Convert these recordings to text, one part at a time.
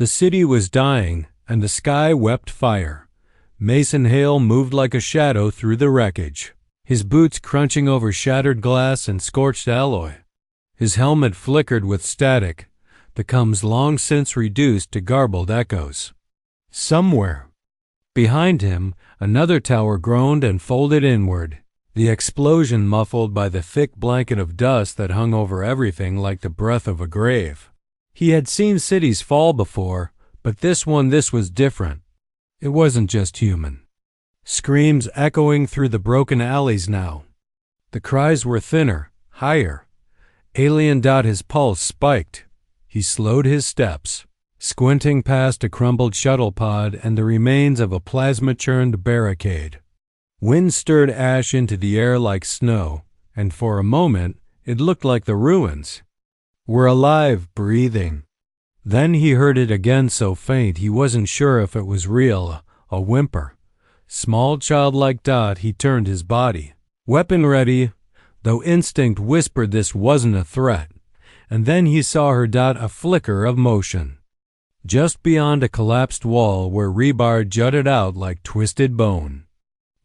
The city was dying, and the sky wept fire. Mason Hale moved like a shadow through the wreckage, his boots crunching over shattered glass and scorched alloy. His helmet flickered with static, the coms long since reduced to garbled echoes. Somewhere behind him, another tower groaned and folded inward, the explosion muffled by the thick blanket of dust that hung over everything like the breath of a grave. He had seen cities fall before, but this was different. It wasn't just human. Screams echoing through the broken alleys now. The cries were thinner, higher. Alien. His pulse spiked. He slowed his steps, squinting past a crumbled shuttle pod and the remains of a plasma-churned barricade. Wind stirred ash into the air like snow, and for a moment it looked like the ruins were alive, breathing. Then he heard it again, so faint he wasn't sure if it was real, a whimper. Small childlike. He turned his body, weapon ready, though instinct whispered this wasn't a threat. And then he saw her. A flicker of motion. Just beyond a collapsed wall where rebar jutted out like twisted bone.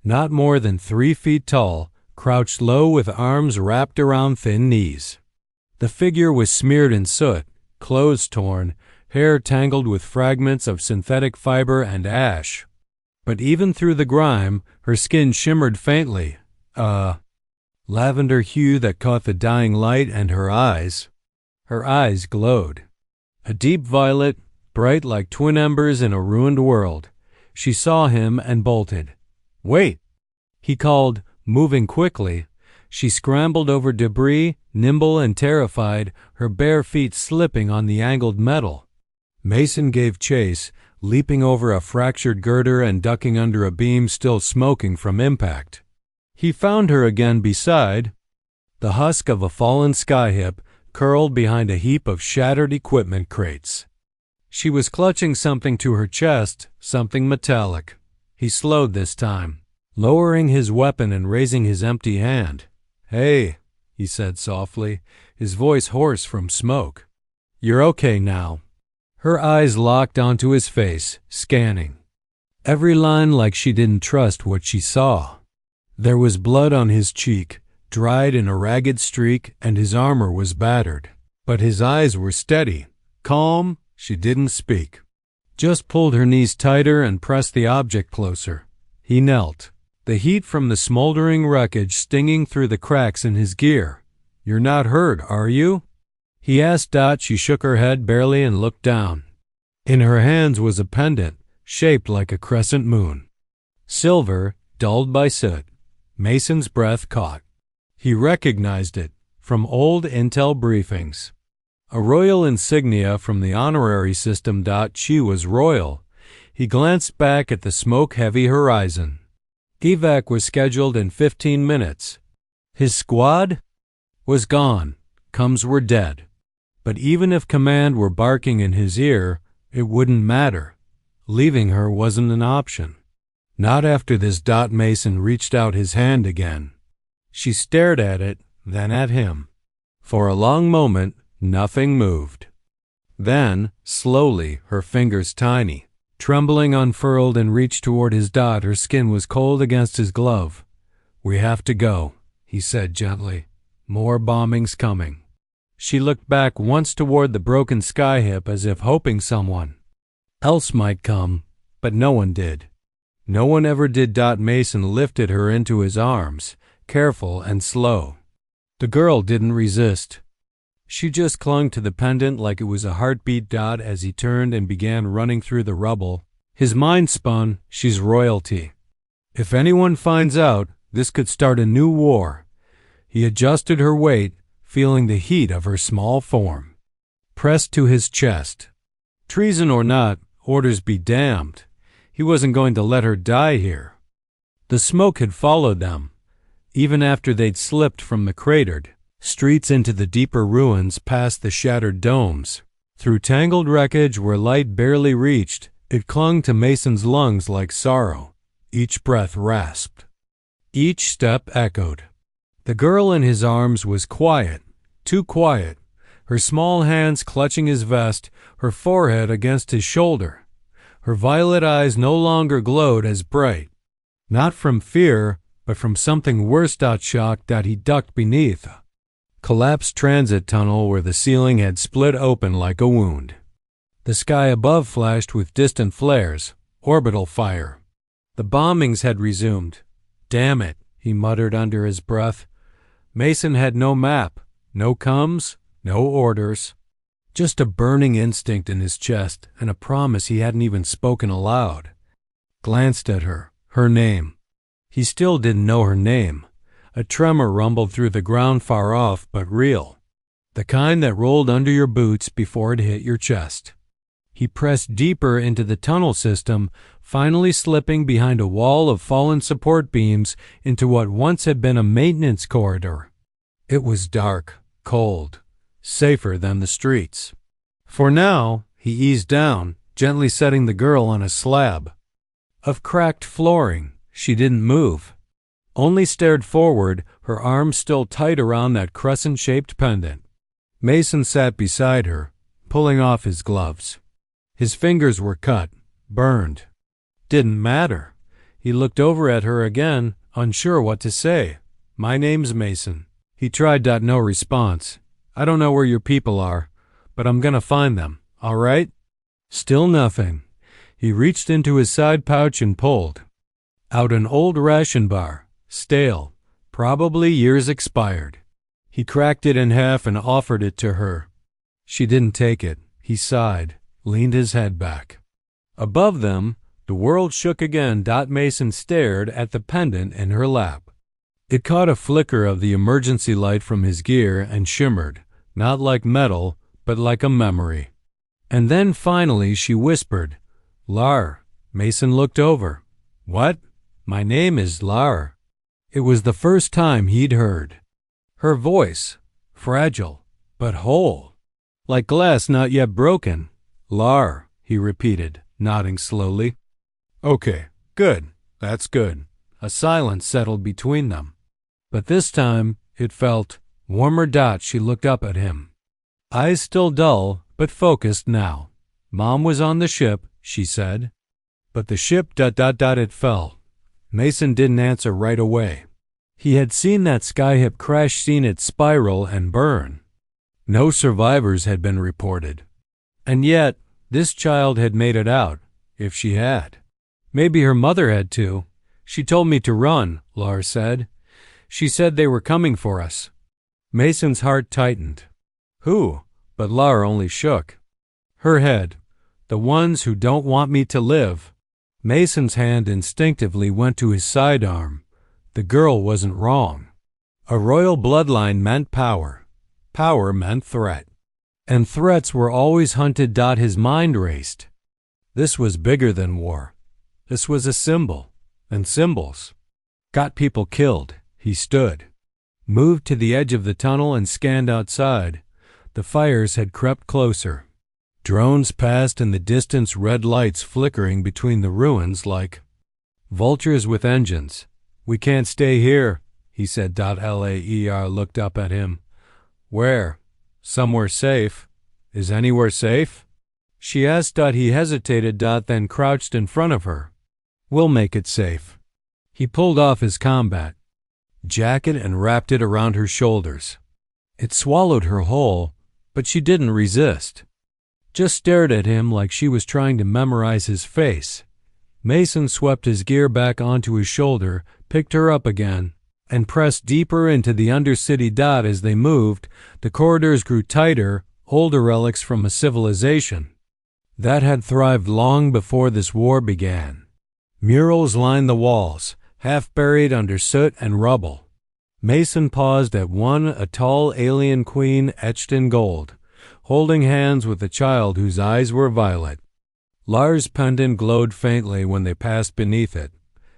Not more than 3 feet tall, crouched low with arms wrapped around thin knees. The figure was smeared in soot, clothes torn, hair tangled with fragments of synthetic fiber and ash. But even through the grime, her skin shimmered faintly, a lavender hue that caught the dying light, and her eyes glowed. A deep violet, bright like twin embers in a ruined world. She saw him and bolted. "Wait!" he called, moving quickly. She scrambled over debris, nimble and terrified, her bare feet slipping on the angled metal. Mason gave chase, leaping over a fractured girder and ducking under a beam still smoking from impact. He found her again beside the husk of a fallen skyhip, curled behind a heap of shattered equipment crates. She was clutching something to her chest, something metallic. He slowed this time, lowering his weapon and raising his empty hand. "Hey," he said softly, his voice hoarse from smoke. "You're okay now." Her eyes locked onto his face, scanning. Every line like she didn't trust what she saw. There was blood on his cheek, dried in a ragged streak, and his armor was battered. But his eyes were steady, calm. She didn't speak, just pulled her knees tighter and pressed the object closer. He knelt, the heat from the smoldering wreckage stinging through the cracks in his gear. "You're not hurt, are you?" he asked. She shook her head barely and looked down. In her hands was a pendant, shaped like a crescent moon. Silver, dulled by soot. Mason's breath caught. He recognized it from old intel briefings. A royal insignia from the honorary system. She was royal. He glanced back at the smoke-heavy horizon. Evac was scheduled in 15 minutes. His squad was gone. Coms were dead. But even if command were barking in his ear, it wouldn't matter. Leaving her wasn't an option. Not after this. Mason reached out his hand again. She stared at it, then at him. For a long moment, nothing moved. Then, slowly, her fingers tiny, trembling, unfurled and reached toward his. Her skin was cold against his glove. "We have to go," he said gently. "More bombings coming." She looked back once toward the broken skyhip as if hoping someone else might come, but no one did. No one ever did. Mason lifted her into his arms, careful and slow. The girl didn't resist. She just clung to the pendant like it was a heartbeat. As he turned and began running through the rubble, his mind spun. She's royalty. If anyone finds out, this could start a new war. He adjusted her weight, feeling the heat of her small form pressed to his chest. Treason or not, orders be damned. He wasn't going to let her die here. The smoke had followed them, even after they'd slipped from the cratered streets into the deeper ruins, past the shattered domes. Through tangled wreckage where light barely reached, it clung to Mason's lungs like sorrow. Each breath rasped. Each step echoed. The girl in his arms was quiet, too quiet, her small hands clutching his vest, her forehead against his shoulder. Her violet eyes no longer glowed as bright, not from fear, but from something worse. Shocked that he ducked beneath a collapsed transit tunnel where the ceiling had split open like a wound. The sky above flashed with distant flares, orbital fire. The bombings had resumed. Damn it, he muttered under his breath. Mason had no map, no comms, no orders. Just a burning instinct in his chest and a promise he hadn't even spoken aloud. Glanced at her, her name. He still didn't know her name. A tremor rumbled through the ground far off, but real. The kind that rolled under your boots before it hit your chest. He pressed deeper into the tunnel system, finally slipping behind a wall of fallen support beams into what once had been a maintenance corridor. It was dark, cold, safer than the streets. For now, he eased down, gently setting the girl on a slab of cracked flooring. She didn't move, only stared forward, her arms still tight around that crescent-shaped pendant. Mason sat beside her, pulling off his gloves. His fingers were cut, burned. Didn't matter. He looked over at her again, unsure what to say. "My name's Mason." He tried. No response. "I don't know where your people are, but I'm gonna find them, all right?" Still nothing. He reached into his side pouch and pulled out an old ration bar, stale, probably years expired. He cracked it in half and offered it to her. She didn't take it. He sighed, leaned his head back. Above them, the world shook again. Mason stared at the pendant in her lap. It caught a flicker of the emergency light from his gear and shimmered, not like metal, but like a memory. And then finally she whispered, "Lar." Mason looked over. "What?" "My name is Lar." It was the first time he'd heard her voice, fragile, but whole, like glass not yet broken. "Lar," he repeated, nodding slowly. "Okay, good, that's good." A silence settled between them. But this time it felt warmer. She looked up at him. Eyes still dull, but focused now. "Mom was on the ship," she said. "But the ship... it fell." Mason didn't answer right away. He had seen that skyhip crash, seen it spiral and burn. No survivors had been reported. And yet, this child had made it out, if she had. Maybe her mother had too. "She told me to run," Lars said. "She said they were coming for us." Mason's heart tightened. Who? But Lara only shook her head. "The ones who don't want me to live." Mason's hand instinctively went to his sidearm. The girl wasn't wrong. A royal bloodline meant power. Power meant threat. And threats were always hunted. His mind raced. This was bigger than war. This was a symbol. And symbols got people killed. He stood, moved to the edge of the tunnel and scanned outside. The fires had crept closer. Drones passed in the distance, red lights flickering between the ruins like vultures with engines. "We can't stay here," he said. Laer looked up at him. "Where? Somewhere safe. Is anywhere safe?" she asked. He hesitated. Then crouched in front of her. "We'll make it safe." He pulled off his combat jacket and wrapped it around her shoulders. It swallowed her whole, but she didn't resist. Just stared at him like she was trying to memorize his face. Mason swept his gear back onto his shoulder, picked her up again, and pressed deeper into the undercity. As they moved, the corridors grew tighter, older relics from a civilization that had thrived long before this war began. Murals lined the walls, half buried under soot and rubble. Mason paused at one, a tall alien queen etched in gold, holding hands with a child whose eyes were violet. Lars' pendant glowed faintly when they passed beneath it.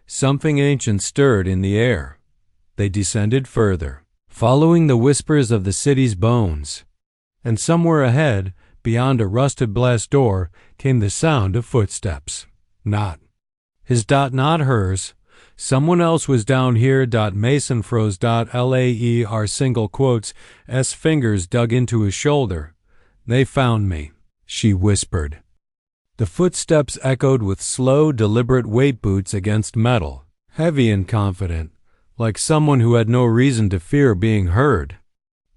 Something ancient stirred in the air. They descended further, following the whispers of the city's bones. And somewhere ahead, beyond a rusted blast door, came the sound of footsteps. Not his. Not hers. Someone else was down here. Mason froze. Laer single quotes. S fingers dug into his shoulder. They found me, she whispered. The footsteps echoed with slow, deliberate weight boots against metal, heavy and confident, like someone who had no reason to fear being heard.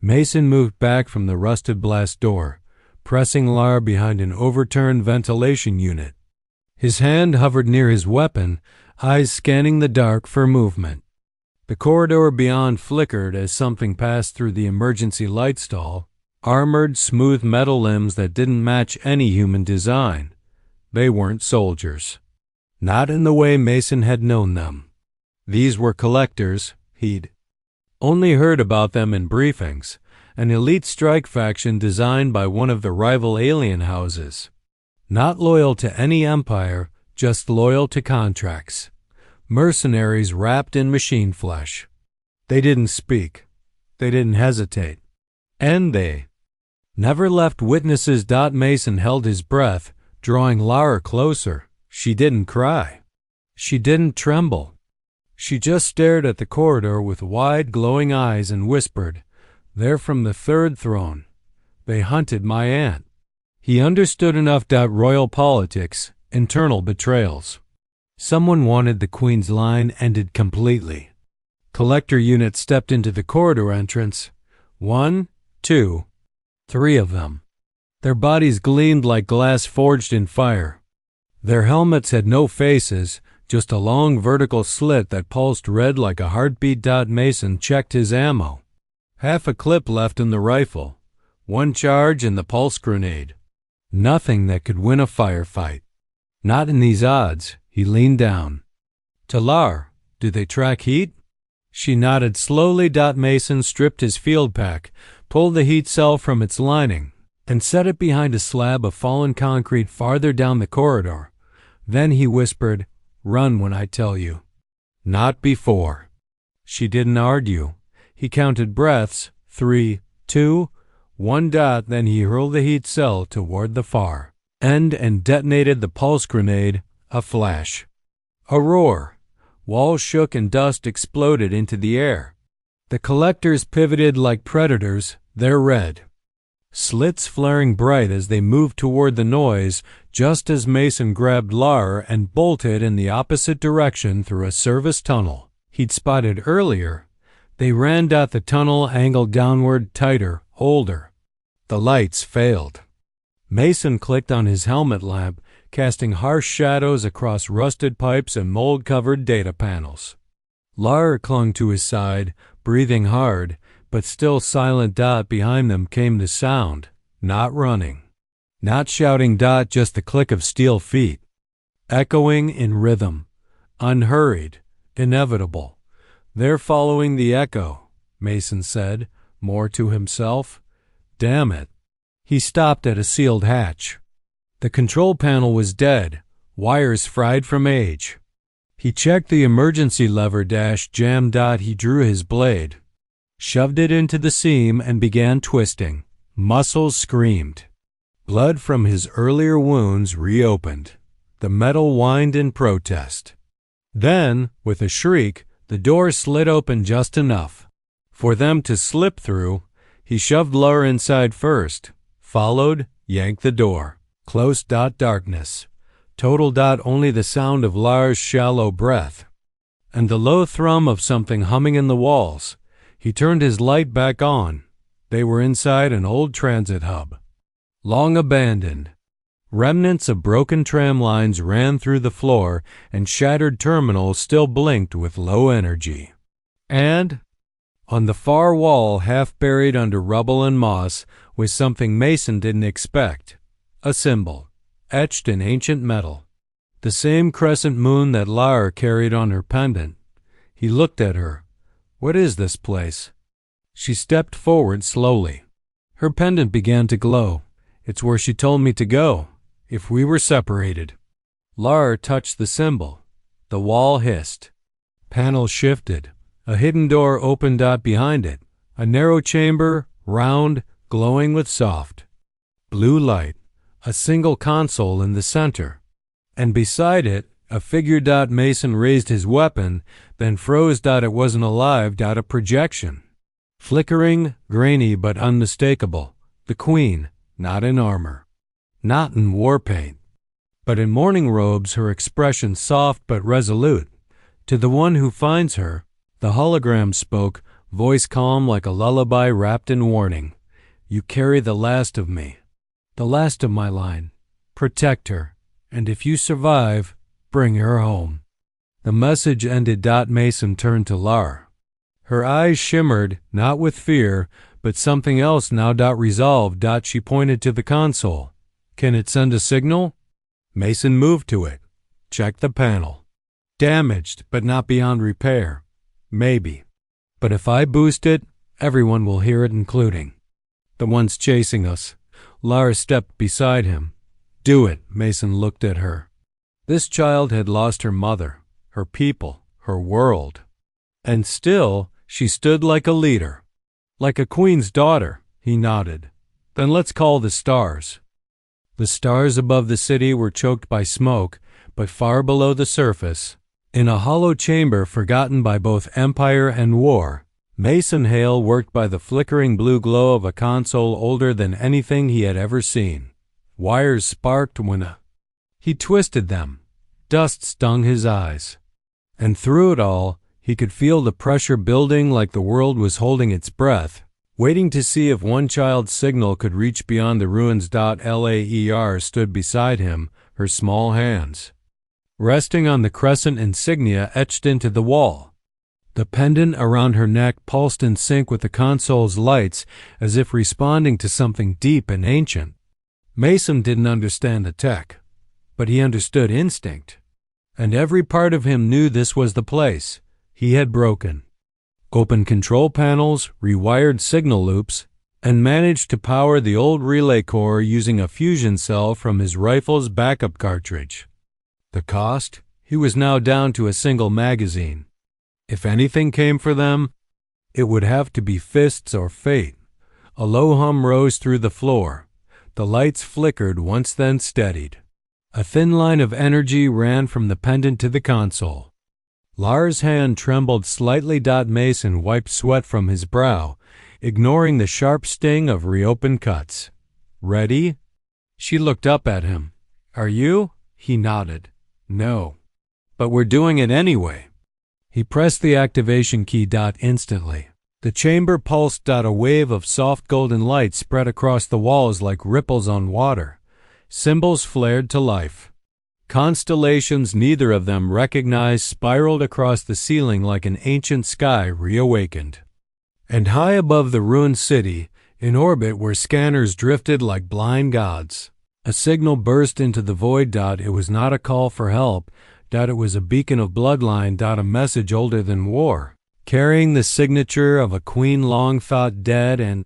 Mason moved back from the rusted blast door, pressing Lar behind an overturned ventilation unit. His hand hovered near his weapon, eyes scanning the dark for movement. The corridor beyond flickered as something passed through the emergency light stall, armored, smooth metal limbs that didn't match any human design. They weren't soldiers. Not in the way Mason had known them. These were collectors. He'd only heard about them in briefings, an elite strike faction designed by one of the rival alien houses. Not loyal to any empire, just loyal to contracts. Mercenaries wrapped in machine flesh. They didn't speak. They didn't hesitate. And they never left witnesses. Mason held his breath, drawing Lara closer. She didn't cry. She didn't tremble. She just stared at the corridor with wide, glowing eyes and whispered, "They're from the third throne. They hunted my aunt." He understood enough. Royal politics, internal betrayals. Someone wanted the Queen's line ended completely. Collector units stepped into the corridor entrance. 1, 2, 3 of them. Their bodies gleamed like glass forged in fire. Their helmets had no faces, just a long vertical slit that pulsed red like a heartbeat. Mason checked his ammo. Half a clip left in the rifle. 1 charge in the pulse grenade. Nothing that could win a firefight. Not in these odds. He leaned down. "Talar, do they track heat?" She nodded slowly. Mason stripped his field pack, pulled the heat cell from its lining, and set it behind a slab of fallen concrete farther down the corridor. Then he whispered, "Run when I tell you." "Not before." She didn't argue. He counted breaths. 3, 2, 1. Then he hurled the heat cell toward the far end and detonated the pulse grenade. A flash. A roar. Walls shook and dust exploded into the air. The collectors pivoted like predators, their red slits flaring bright as they moved toward the noise, just as Mason grabbed Lar and bolted in the opposite direction through a service tunnel he'd spotted earlier. They ran. The tunnel angled downward, tighter, older. The lights failed. Mason clicked on his helmet lamp, casting harsh shadows across rusted pipes and mold-covered data panels. Lar clung to his side, breathing hard, but still silent. Behind them came the sound, not running, not shouting. Just the click of steel feet, echoing in rhythm, unhurried, inevitable. "They're following the echo," Mason said, more to himself. Damn it. He stopped at a sealed hatch. The control panel was dead, wires fried from age. He checked the emergency lever. Jammed. He drew his blade, shoved it into the seam, and began twisting. Muscles screamed. Blood from his earlier wounds reopened. The metal whined in protest. Then, with a shriek, the door slid open just enough for them to slip through. He shoved Lar inside first, followed, yanked the door. Close. Darkness. Total. Only the sound of Lar's shallow breath and the low thrum of something humming in the walls. He turned his light back on. They were inside an old transit hub, long abandoned. Remnants of broken tram lines ran through the floor, and shattered terminals still blinked with low energy. And on the far wall, half buried under rubble and moss, was something Mason didn't expect. A symbol, etched in ancient metal. The same crescent moon that Lara carried on her pendant. He looked at her. "What is this place?" She stepped forward slowly. Her pendant began to glow. "It's where she told me to go, if we were separated." Lara touched the symbol. The wall hissed. Panels shifted. A hidden door opened out behind it. A narrow chamber, round, glowing with soft blue light. A single console in the center, and beside it, A figure. Mason raised his weapon, then froze. It wasn't alive. A projection. Flickering, grainy but unmistakable. The queen, not in armor. Not in war paint. But in mourning robes, her expression soft but resolute. To the one who finds her, the hologram spoke, voice calm like a lullaby wrapped in warning. You carry the last of me. The last of my line. Protect her, and if you survive, bring her home. The message ended. Mason turned to Lar. Her eyes shimmered, not with fear, but something else now. Resolve. She pointed to the console. Can it send a signal? Mason moved to it. Checked the panel. Damaged, but not beyond repair. Maybe. But if I boost it, everyone will hear it, including the ones chasing us. Lar stepped beside him. Do it. Mason looked at her. This child had lost her mother, her people, her world. And still, she stood like a leader. Like a queen's daughter, he nodded. Then let's call the stars. The stars above the city were choked by smoke, but far below the surface, in a hollow chamber forgotten by both empire and war, Mason Hale worked by the flickering blue glow of a console older than anything he had ever seen. Wires sparked when he twisted them. Dust stung his eyes. And through it all, he could feel the pressure building, like the world was holding its breath, waiting to see if one child's signal could reach beyond the ruins. Laer stood beside him, her small hands resting on the crescent insignia etched into the wall. The pendant around her neck pulsed in sync with the console's lights, as if responding to something deep and ancient. Mason didn't understand the tech, but he understood instinct. And every part of him knew this was the place he had broken. Opened control panels, rewired signal loops, and managed to power the old relay core using a fusion cell from his rifle's backup cartridge. The cost? He was now down to a single magazine. If anything came for them, it would have to be fists or fate. A low hum rose through the floor. The lights flickered, once then steadied. A thin line of energy ran from the pendant to the console. Lar's hand trembled slightly. Mason wiped sweat from his brow, ignoring the sharp sting of reopened cuts. Ready? She looked up at him. Are you? He nodded. No. But we're doing it anyway. He pressed the activation key. Instantly, the chamber pulsed. A wave of soft golden light spread across the walls like ripples on water. Symbols flared to life. Constellations neither of them recognized spiraled across the ceiling like an ancient sky reawakened. And high above the ruined city, in orbit where scanners drifted like blind gods, a signal burst into the void. It was not a call for help. It was a beacon of bloodline. A message older than war, carrying the signature of a queen long thought dead and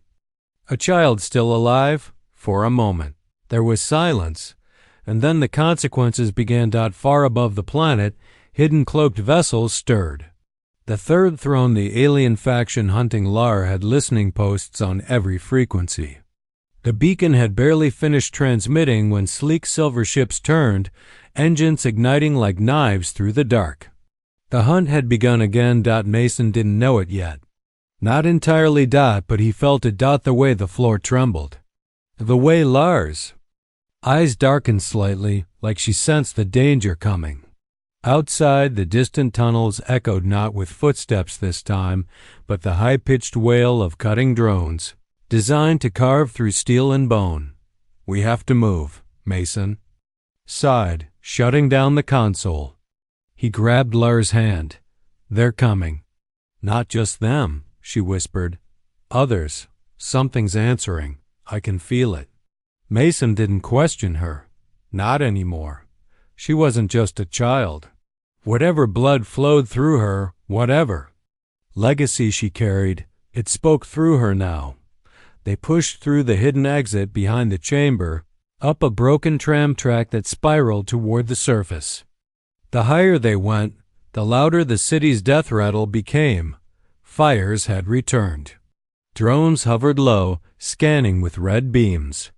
a child still alive. For a moment, there was silence, and then the consequences began. Far above the planet, hidden cloaked vessels stirred. The Third Throne, the alien faction hunting Lar, had listening posts on every frequency. The beacon had barely finished transmitting when sleek silver ships turned, engines igniting like knives through the dark. The hunt had begun again. Mason didn't know it yet. Not entirely. But he felt it. The way the floor trembled. The way Lar's eyes darkened slightly, like she sensed the danger coming. Outside, the distant tunnels echoed not with footsteps this time, but the high-pitched wail of cutting drones, designed to carve through steel and bone. We have to move, Mason sighed, shutting down the console. He grabbed Lar's hand. They're coming. Not just them, she whispered. Others. Something's answering. I can feel it. Mason didn't question her. Not anymore. She wasn't just a child. Whatever blood flowed through her, whatever legacy she carried, it spoke through her now. They pushed through the hidden exit behind the chamber, up a broken tram track that spiraled toward the surface. The higher they went, the louder the city's death rattle became. Fires had returned. Drones hovered low, scanning with red beams.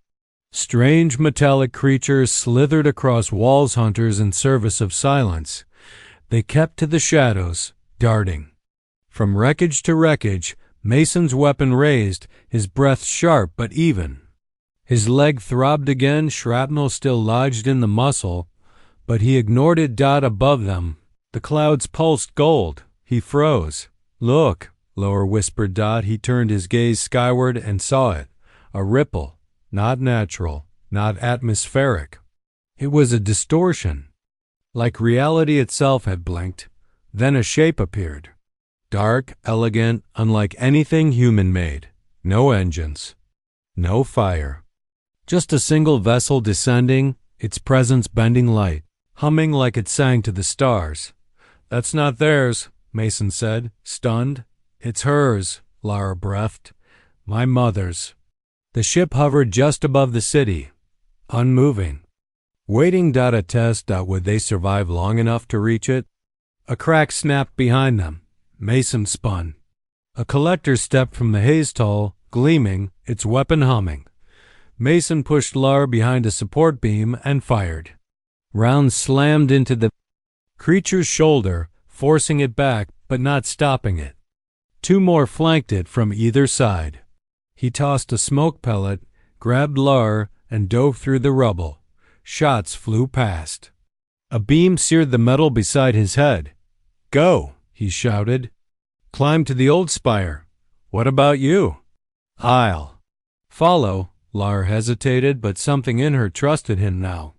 Strange metallic creatures slithered across walls, hunters in service of silence. They kept to the shadows, darting. From wreckage to wreckage, Mason's weapon raised, his breath sharp but even. His leg throbbed again, shrapnel still lodged in the muscle, but he ignored it. Above them, the clouds pulsed gold. He froze. "Look," Lower whispered. He turned his gaze skyward and saw it. A ripple. Not natural, not atmospheric. It was a distortion. Like reality itself had blinked. Then a shape appeared. Dark, elegant, unlike anything human-made. No engines. No fire. Just a single vessel descending, its presence bending light, humming like it sang to the stars. "That's not theirs," Mason said, stunned. "It's hers," Lara breathed. "My mother's." The ship hovered just above the city, unmoving. Waiting. A test. Would they survive long enough to reach it? A crack snapped behind them. Mason spun. A collector stepped from the haze tunnel, gleaming, its weapon humming. Mason pushed Lara behind a support beam and fired. Rounds slammed into the creature's shoulder, forcing it back but not stopping it. Two more flanked it from either side. He tossed a smoke pellet, grabbed Lar, and dove through the rubble. Shots flew past. A beam seared the metal beside his head. "Go," he shouted. "Climb to the old spire." "What about you?" "I'll follow." Lar hesitated, but something in her trusted him now.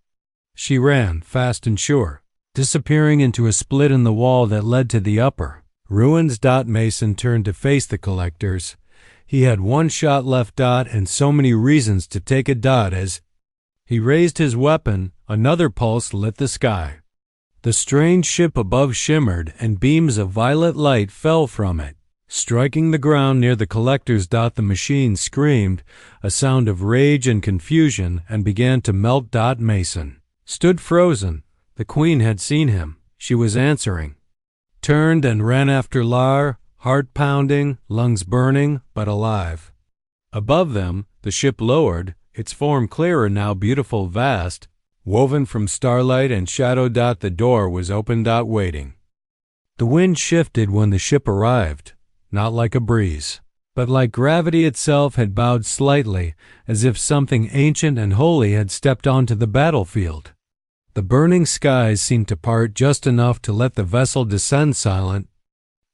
She ran, fast and sure, disappearing into a split in the wall that led to the upper ruins. Mason turned to face the collectors. He had one shot left. And so many reasons to take it. As he raised his weapon, another pulse lit the sky. The strange ship above shimmered, and beams of violet light fell from it, striking the ground near the collectors. The machine screamed, a sound of rage and confusion, and began to melt. Mason stood frozen. The Queen had seen him. She was answering. Turned and ran after Lar, heart pounding, lungs burning, but alive. Above them, the ship lowered, its form clearer now, beautiful, vast, woven from starlight and shadow. The door was open. Waiting. The wind shifted when the ship arrived, not like a breeze, but like gravity itself had bowed slightly, as if something ancient and holy had stepped onto the battlefield. The burning skies seemed to part just enough to let the vessel descend silent,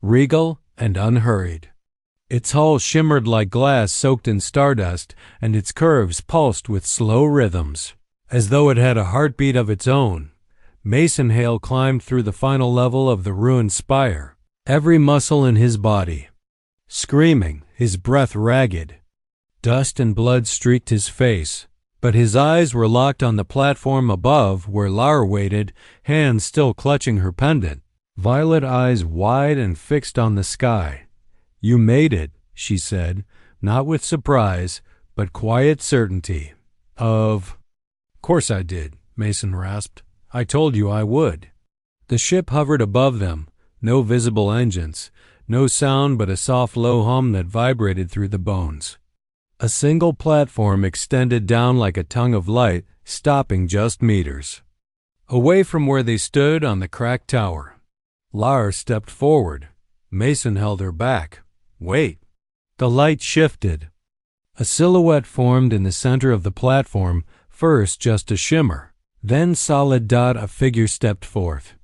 regal, and unhurried. Its hull shimmered like glass soaked in stardust, and its curves pulsed with slow rhythms, as though it had a heartbeat of its own. Mason Hale climbed through the final level of the ruined spire, every muscle in his body screaming, his breath ragged. Dust and blood streaked his face, but his eyes were locked on the platform above where Lara waited, hands still clutching her pendant. Violet eyes wide and fixed on the sky. "You made it," she said, not with surprise, but quiet certainty. Of course I did," Mason rasped. "I told you I would." The ship hovered above them, no visible engines, no sound but a soft low hum that vibrated through the bones. A single platform extended down like a tongue of light, stopping just meters away from where they stood on the cracked tower. Lar stepped forward. Mason held her back. "Wait." The light shifted. A silhouette formed in the center of the platform, first just a shimmer, then solid. A figure stepped forth.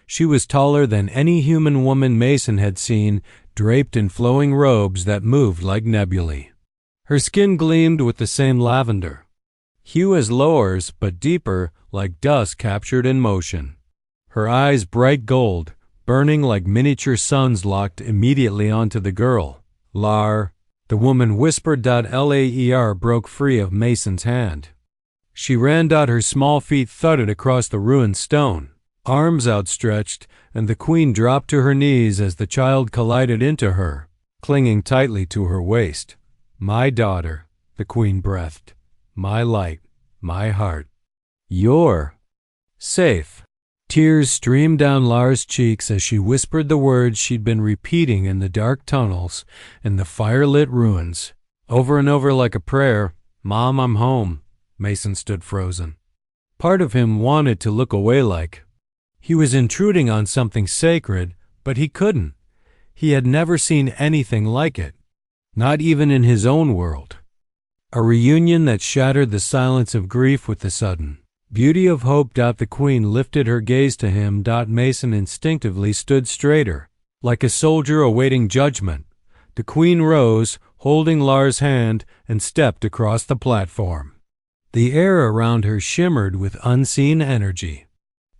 She was taller than any human woman Mason had seen, draped in flowing robes that moved like nebulae. Her skin gleamed with the same lavender hue as Lower's, but deeper, like dust captured in motion. Her eyes bright gold, burning like miniature suns, locked immediately onto the girl. "Lar," the woman whispered. Laer broke free of Mason's hand. She ran. Her small feet thudded across the ruined stone, arms outstretched, and the Queen dropped to her knees as the child collided into her, clinging tightly to her waist. "My daughter," the Queen breathed. "My light, my heart. You're safe." Tears streamed down Lara's cheeks as she whispered the words she'd been repeating in the dark tunnels, in the fire-lit ruins, over and over like a prayer. "Mom, I'm home. Mason stood frozen. Part of him wanted to look away like he was intruding on something sacred, but he couldn't. He had never seen anything like it, not even in his own world. A reunion that shattered the silence of grief with the sudden beauty of hope. The Queen lifted her gaze to him. Mason instinctively stood straighter, like a soldier awaiting judgment. The Queen rose, holding Lars' hand, and stepped across the platform. The air around her shimmered with unseen energy.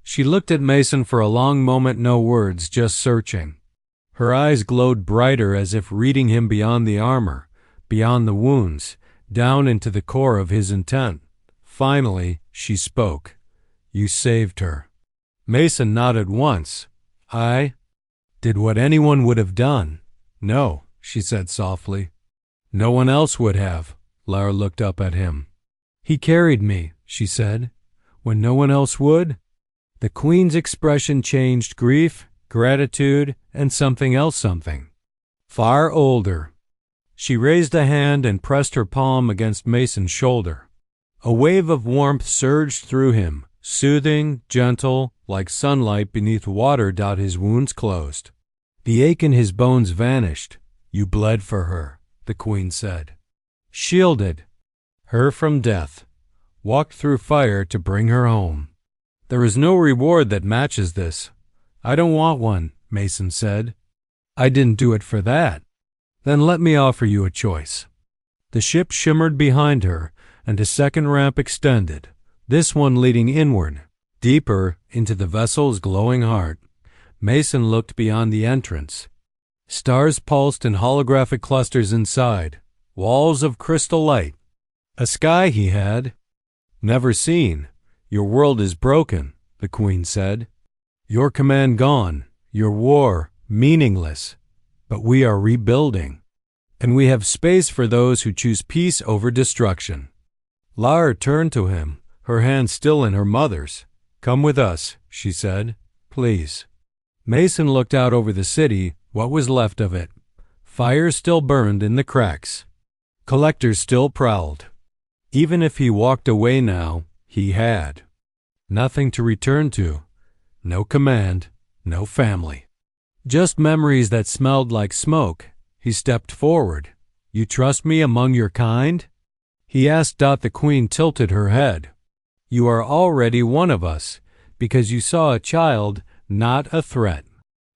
She looked at Mason for a long moment, no words, just searching. Her eyes glowed brighter, as if reading him beyond the armor, beyond the wounds, down into the core of his intent. Finally, she spoke. "You saved her." Mason nodded once. "I did what anyone would have done." "No," she said softly. "No one else would have." Lara looked up at him. "He carried me," she said, "when no one else would." The Queen's expression changed: grief, gratitude, and something else, something far older. She raised a hand and pressed her palm against Mason's shoulder. A wave of warmth surged through him, soothing, gentle, like sunlight beneath water. His wounds closed. The ache in his bones vanished. "You bled for her," the Queen said. "Shielded her from death. Walked through fire to bring her home. There is no reward that matches this." "I don't want one," Mason said. "I didn't do it for that." "Then let me offer you a choice." The ship shimmered behind her, and a second ramp extended, this one leading inward, deeper into the vessel's glowing heart. Mason looked beyond the entrance. Stars pulsed in holographic clusters inside, walls of crystal light. A sky he had never seen. "Your world is broken," the Queen said. "Your command gone, your war meaningless. But we are rebuilding, and we have space for those who choose peace over destruction." Lara turned to him, her hand still in her mother's. "Come with us," she said. "Please." Mason looked out over the city, what was left of it. Fire still burned in the cracks. Collectors still prowled. Even if he walked away now, he had nothing to return to. No command, no family. Just memories that smelled like smoke. He stepped forward. "You trust me among your kind?" he asked. The Queen tilted her head. "You are already one of us, because you saw a child, not a threat."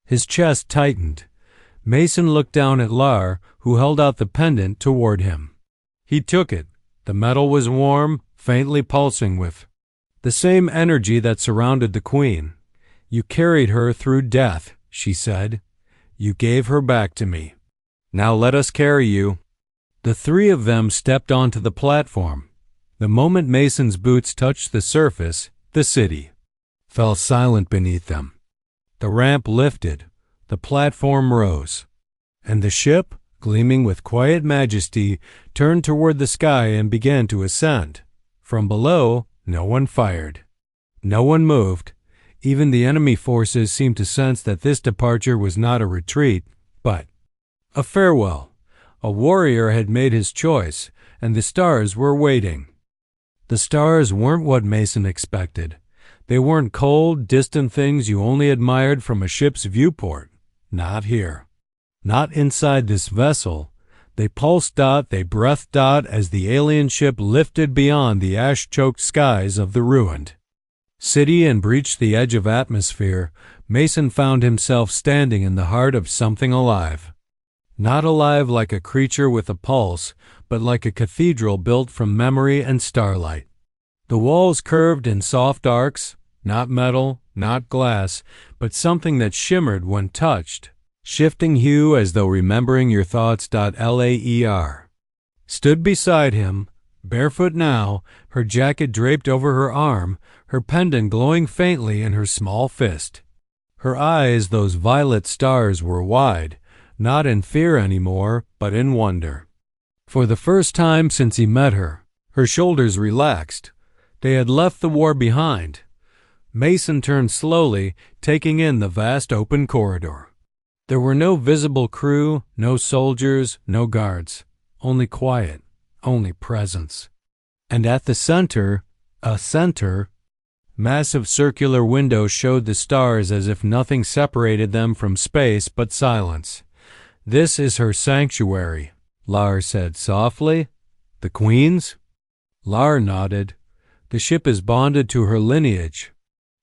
His chest tightened. Mason looked down at Lar, who held out the pendant toward him. He took it. The metal was warm, faintly pulsing with the same energy that surrounded the Queen. "You carried her through death," she said. "You gave her back to me. Now let us carry you." The three of them stepped onto the platform. The moment Mason's boots touched the surface, the city fell silent beneath them. The ramp lifted, the platform rose, and the ship, gleaming with quiet majesty, turned toward the sky and began to ascend. From below, no one fired. No one moved. Even the enemy forces seemed to sense that this departure was not a retreat, but a farewell. A warrior had made his choice, and the stars were waiting. The stars weren't what Mason expected. They weren't cold, distant things you only admired from a ship's viewport. Not here. Not inside this vessel. They pulsed. They breathed. As the alien ship lifted beyond the ash-choked skies of the ruined city and breached the edge of atmosphere, Mason found himself standing in the heart of something alive. Not alive like a creature with a pulse, but like a cathedral built from memory and starlight. The walls curved in soft arcs, not metal, not glass, but something that shimmered when touched, shifting hue as though remembering your thoughts. Laer stood beside him, barefoot now, her jacket draped over her arm, her pendant glowing faintly in her small fist. Her eyes, those violet stars, were wide, not in fear anymore, but in wonder. For the first time since he met her, her shoulders relaxed. They had left the war behind. Mason turned slowly, taking in the vast open corridor. There were no visible crew, no soldiers, no guards. Only quiet, only presence. And at the center, massive circular windows showed the stars as if nothing separated them from space but silence. "This is her sanctuary," Lar said softly. "The Queen's?" Lar nodded. "The ship is bonded to her lineage.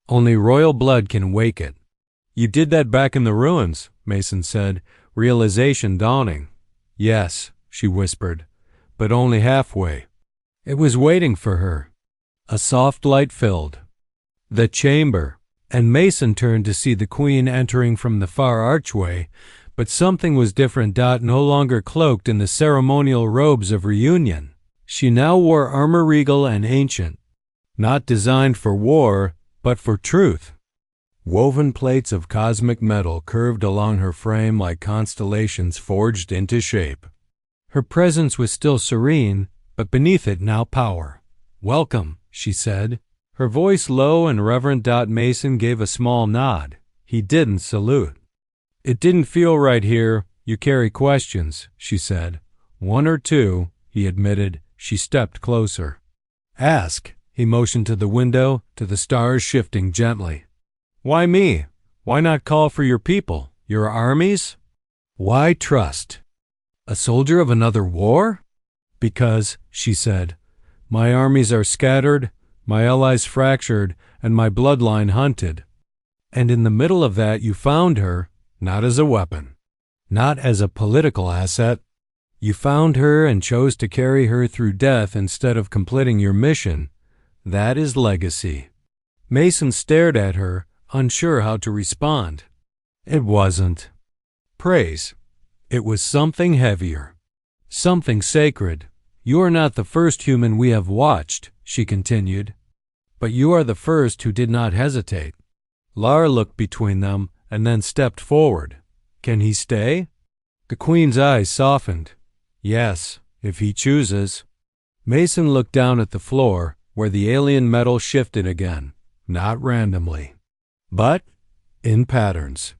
Only royal blood can wake it." "You did that back in the ruins," Mason said, realization dawning. "Yes," she whispered, "but only halfway. It was waiting for her." A soft light filled the chamber, and Mason turned to see the Queen entering from the far archway, but something was different. No longer cloaked in the ceremonial robes of reunion. She now wore armor regal and ancient, not designed for war, but for truth. Woven plates of cosmic metal curved along her frame like constellations forged into shape. Her presence was still serene, but beneath it now power. "Welcome," she said, her voice low and reverent. Mason gave a small nod. He didn't salute. "It didn't feel right here. You carry questions," she said. "One or two," he admitted. She stepped closer. "Ask." He motioned to the window, to the stars shifting gently. "Why me? Why not call for your people, your armies? Why trust a soldier of another war?" "Because," she said, "my armies are scattered, my allies fractured, and my bloodline hunted. And in the middle of that you found her, not as a weapon, not as a political asset. You found her and chose to carry her through death instead of completing your mission. That is legacy." Mason stared at her, unsure how to respond. It wasn't praise. It was something heavier, something sacred. "You are not the first human we have watched," she continued, "but you are the first who did not hesitate." Lar looked between them and then stepped forward. "Can he stay?" The Queen's eyes softened. "Yes, if he chooses." Mason looked down at the floor, where the alien metal shifted again, not randomly, but in patterns.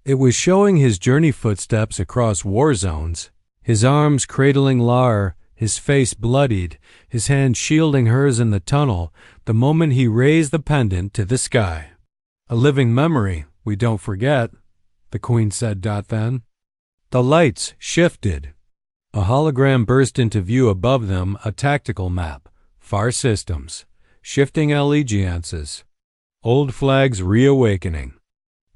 It was showing his journey footsteps across war zones, his arms cradling Lar, his face bloodied, his hand shielding hers in the tunnel the moment he raised the pendant to the sky. "A living memory, we don't forget," the Queen said. Then the lights shifted. A hologram burst into view above them, a tactical map, far systems, shifting allegiances, old flags reawakening.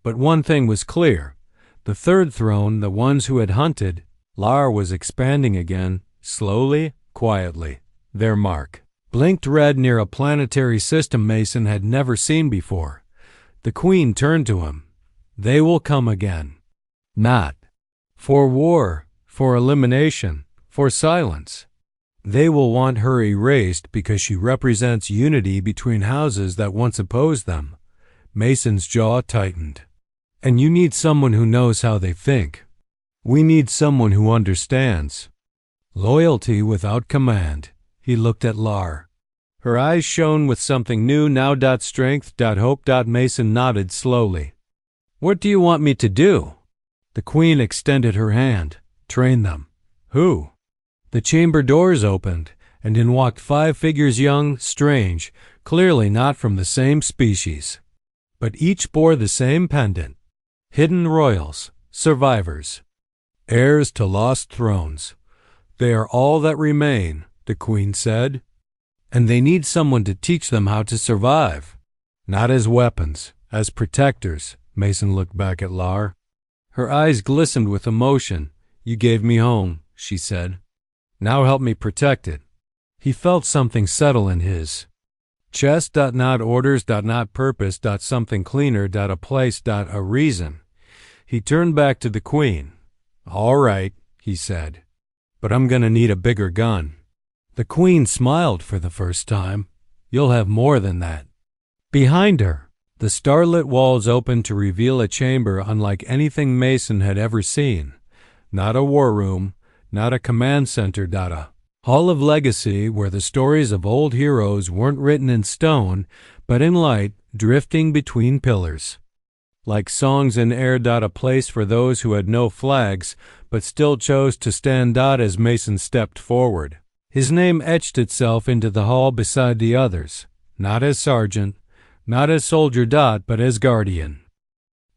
But one thing was clear. The third throne, the ones who had hunted, Lar was expanding again, slowly, quietly. Their mark blinked red near a planetary system Mason had never seen before. The Queen turned to him. "They will come again. Not for war, for elimination, for silence. They will want her erased because she represents unity between houses that once opposed them." Mason's jaw tightened. "And you need someone who knows how they think. We need someone who understands. Loyalty without command." He looked at Lar. Her eyes shone with something new now. Strength, hope. Mason nodded slowly. "What do you want me to do?" The Queen extended her hand. "Train them." "Who?" The chamber doors opened, and in walked 5 figures, young, strange, clearly not from the same species. But each bore the same pendant. Hidden royals, survivors, heirs to lost thrones. "They are all that remain," the Queen said. "And they need someone to teach them how to survive. Not as weapons, as protectors." Mason looked back at Lar. Her eyes glistened with emotion. "You gave me home," she said. "Now help me protect it." He felt something settle in his chest. Not orders. Not purpose. Something cleaner. A place. A reason. He turned back to the Queen. "All right," he said, "but I'm gonna need a bigger gun." The Queen smiled for the first time. "You'll have more than that." Behind her, the starlit walls opened to reveal a chamber unlike anything Mason had ever seen. Not a war room, not a command center. A hall of legacy where the stories of old heroes weren't written in stone, but in light, drifting between pillars. Like songs in air. A place for those who had no flags, but still chose to stand. As Mason stepped forward, His name etched itself into the hall beside the others, not as sergeant, not as soldier. But as guardian.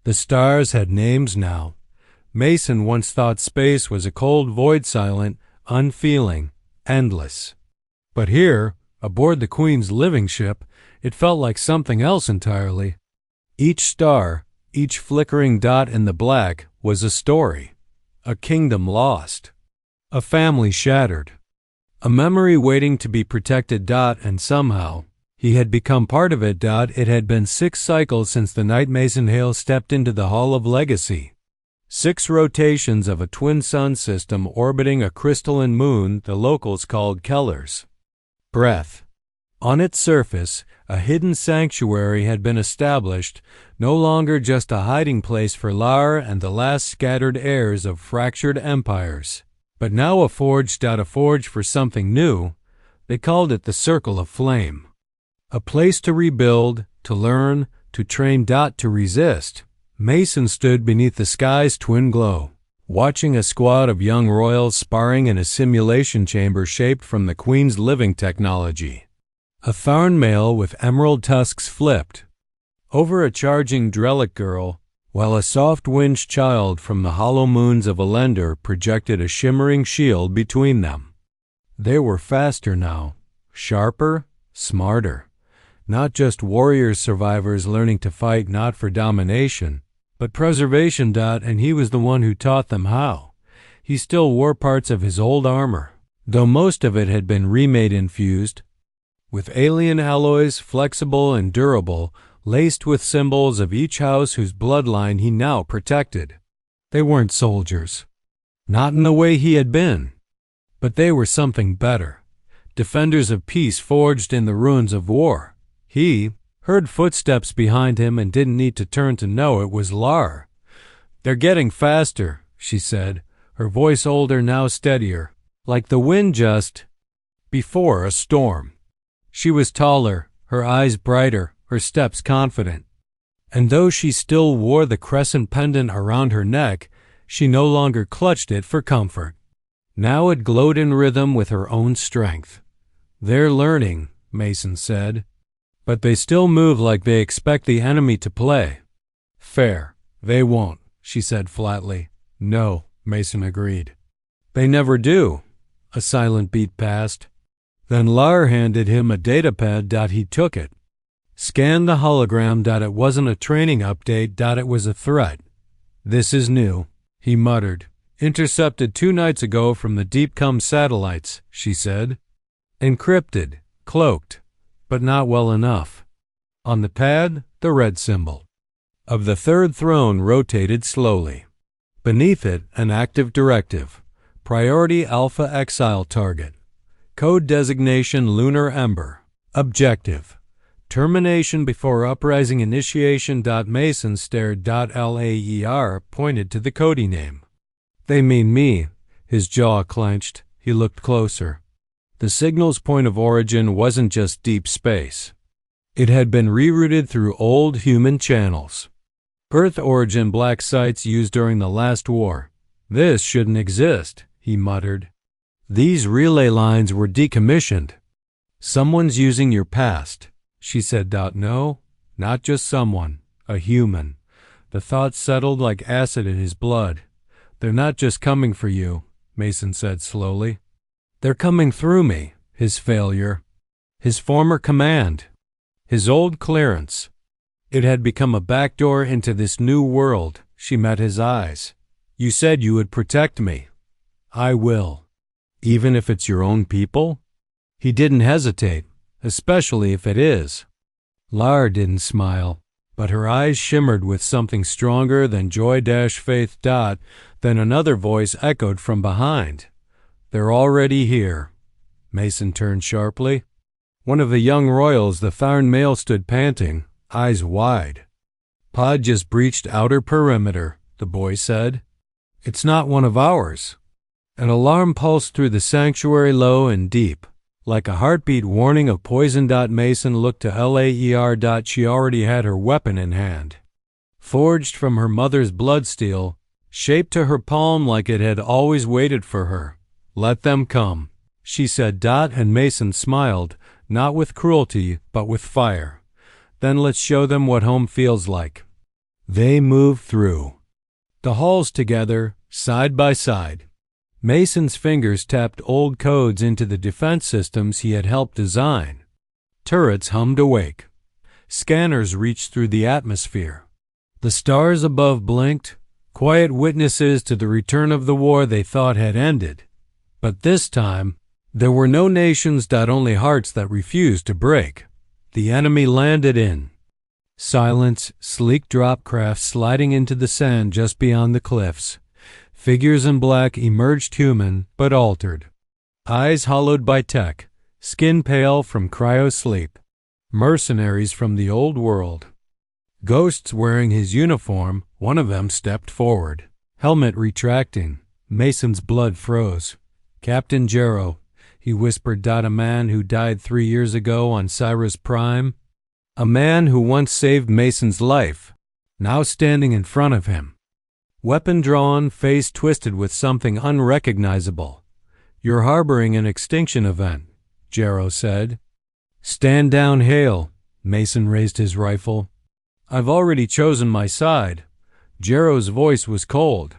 The stars had names now. Mason once thought space was a cold void, silent, unfeeling, endless. But here, aboard the Queen's living ship, it felt like something else entirely. Each star, each flickering dot in the black, was a story, a kingdom lost, a family shattered, a memory waiting to be protected. And somehow, he had become part of it. It had been 6 cycles since the night Mason Hale stepped into the Hall of Legacy. 6 rotations of a twin sun system orbiting a crystalline moon the locals called Keller's breath. On its surface, a hidden sanctuary had been established, no longer just a hiding place for Lar and the last scattered heirs of fractured empires, but now a forge for something new. They called it the Circle of Flame. A place to rebuild, to learn, to train. To resist. Mason stood beneath the sky's twin glow, watching a squad of young royals sparring in a simulation chamber shaped from the Queen's living technology. A Tharn male with emerald tusks flipped over a charging Drellic girl, while a soft-winged child from the hollow moons of Elender projected a shimmering shield between them. They were faster now, sharper, smarter. Not just warrior survivors learning to fight not for domination, but preservation. And he was the one who taught them how. He still wore parts of his old armor, though most of it had been remade infused with alien alloys, flexible and durable, laced with symbols of each house whose bloodline he now protected. They weren't soldiers, not in the way he had been, but they were something better, defenders of peace forged in the ruins of war. He heard footsteps behind him and didn't need to turn to know it was Lar. "They're getting faster," she said, her voice older, now steadier, like the wind just before a storm. She was taller, her eyes brighter, her steps confident. And though she still wore the crescent pendant around her neck, she no longer clutched it for comfort. Now it glowed in rhythm with her own strength. "They're learning," Mason said, "but they still move like they expect the enemy to play." "Fair. They won't," she said flatly. "No," Mason agreed. "They never do." A silent beat passed. Then Lar handed him a datapad. He took it. Scanned the hologram. It wasn't a training update. It was a threat. "This is new," he muttered. "Intercepted 2 nights ago from the Deepcom satellites," she said. "Encrypted, cloaked, but not well enough." On the pad, the red symbol of the third throne rotated slowly. Beneath it, an active directive. Priority Alpha Exile target. Code designation Lunar Ember. Objective: termination before uprising initiation. Mason stared. LAER pointed to the Cody name. "They mean me." His jaw clenched. He looked closer. The signal's point of origin wasn't just deep space. It had been rerouted through old human channels. Earth origin black sites used during the last war. "This shouldn't exist," he muttered. "These relay lines were decommissioned." "Someone's using your past," she said. "No, not just someone, a human." The thought settled like acid in his blood. "They're not just coming for you," Mason said slowly. "They're coming through me." His failure, his former command, his old clearance. It had become a backdoor into this new world. She met his eyes. "You said you would protect me." "I will." "Even if it's your own people?" He didn't hesitate, "especially if it is." Lar didn't smile, but her eyes shimmered with something stronger than joy-faith. Then another voice echoed from behind. "They're already here." Mason turned sharply. One of the young royals, the Tharn male, stood panting, eyes wide. "Pod just breached outer perimeter," the boy said. "It's not one of ours." An alarm pulsed through the sanctuary, low and deep, like a heartbeat warning of poison. Mason looked to LAER. She already had her weapon in hand. Forged from her mother's bloodsteel, shaped to her palm like it had always waited for her. "Let them come." she said. Dot and Mason smiled, not with cruelty, but with fire. Then let's show them what home feels like. They moved through the halls together, side by side. Mason's fingers tapped old codes into the defense systems he had helped design. Turrets hummed awake. Scanners reached through the atmosphere. The stars above blinked, quiet witnesses to the return of the war they thought had ended. But this time, there were no nations, only hearts that refused to break. The enemy landed in silence, sleek drop craft sliding into the sand just beyond the cliffs. Figures in black emerged, human but altered. Eyes hollowed by tech, skin pale from cryo-sleep. Mercenaries from the old world. Ghosts wearing his uniform, one of them stepped forward. Helmet retracting. Mason's blood froze. Captain Jarrow, he whispered. A man who died 3 years ago on Cyrus Prime. A man who once saved Mason's life, now standing in front of him. Weapon drawn, face twisted with something unrecognizable. You're harboring an extinction event, Jarrow said. Stand down, Hale. Mason raised his rifle. I've already chosen my side. Jarrow's voice was cold.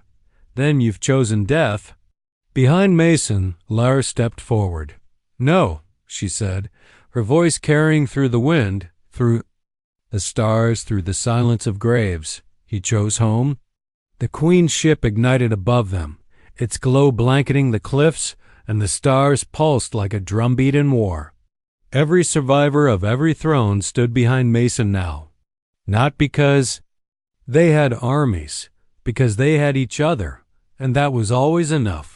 Then you've chosen death. Behind Mason, Lara stepped forward. No, she said, her voice carrying through the wind, through the stars, through the silence of graves. He chose home. The Queen's ship ignited above them, its glow blanketing the cliffs, and the stars pulsed like a drumbeat in war. Every survivor of every throne stood behind Mason now. Not because they had armies, because they had each other, and that was always enough.